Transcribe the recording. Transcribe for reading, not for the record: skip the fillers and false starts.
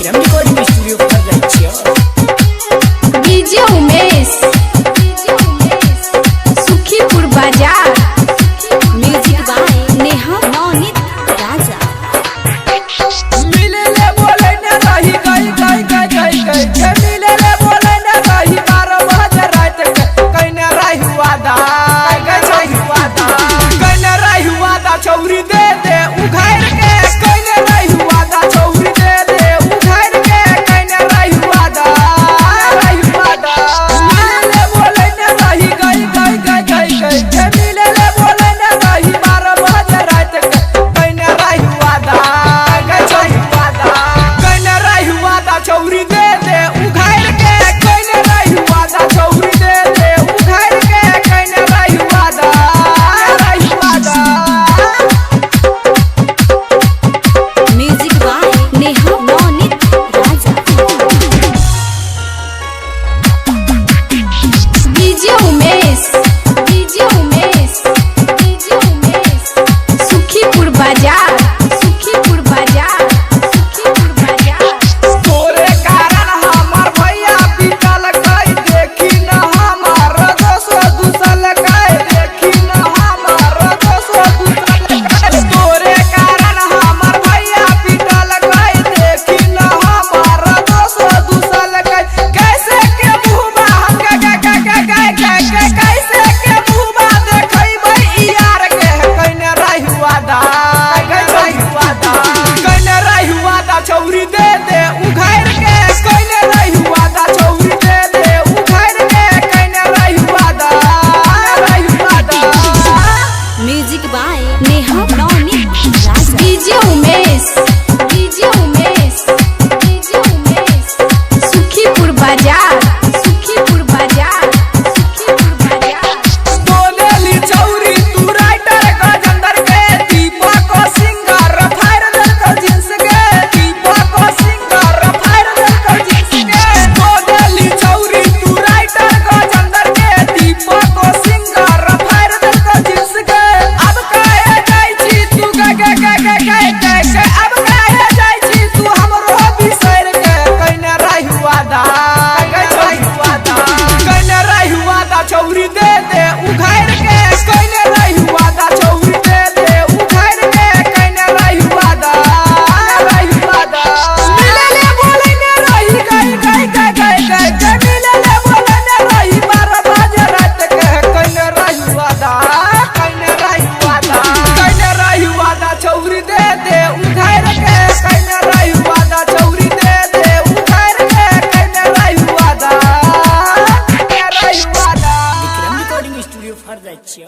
Vikram recording studio पर रहिए। DJ Umesh Sukhipur बाजार। म्यूजिक बाय नेहा नौनीत राजा। मिले ले बोले न रही गई गई गई गई गई के मिले ले बोले न रही 12 बजे रात के कइने रही वादा गई वादा कइने रही वादा चौरी दे दे उघार के कइने रही वादा चौरी दे दे उघार के कइने रही वादा मिले ले बोले न रही गई गई गई गई गई के मिले ले बोले न रही 12 बजे रात के कइने रही वादा चौरी दे दे उघार के कइने रही वादा चौरी दे दे उघार के कइने रही वादा music by Neha Naunit Raja. DJ Umesh Sukhipur Bazar. Sukhipur Bazar. Sukhipur बाजार। तोरे कारण हमर भैया बिकल गई देखी न हमर दोसर दूसल गई देखी न हमर दोसर दूसल गई तोरे कारण हमर भैया बिकल गई देखी न हमर दोसर दूसल गई कैसे के मुंहबा हम कैसे के मुंहबा देखैबै यार के कइने रही वादा कइने रही वादा चौरी दे दे उघार के कइने रही वादा चौरी दे दे उघार के कइने रही वादा music by Neha Naunit Raja. DJ Umesh Sukhipur Bazar. Sukhipur Bazar. Sukhipur बाजार। बोलेली चौरी तू राइटर गजेंद्र के दीपक सिंगर फायर देलक जींस के दीपक सिंगर फायर देलक जींस के बोलेली चौरी तू राइटर गजेंद्र के दीपक सिंगर फायर देलक जींस के अब काहे जाई छी तू अब काहे जाई छी तू हमरो बिसर के कइने रही वादा कइने रही वादा चौरी दे दे उघार के कइने रही वादा चौरी दे दे उघार के कइने रही वादा मिले ले बोले न रही गई गई गई गई गई के मिले ले बोले न रही 12 बजे रात के कइने रही वादा कइने रही वादा चौरी दे दे उघार के कइने रही वादा चौरी दे दे उघार के कइने रही वादा विक्रम रिकॉर्डिंग स्टूडियो पर रहिए।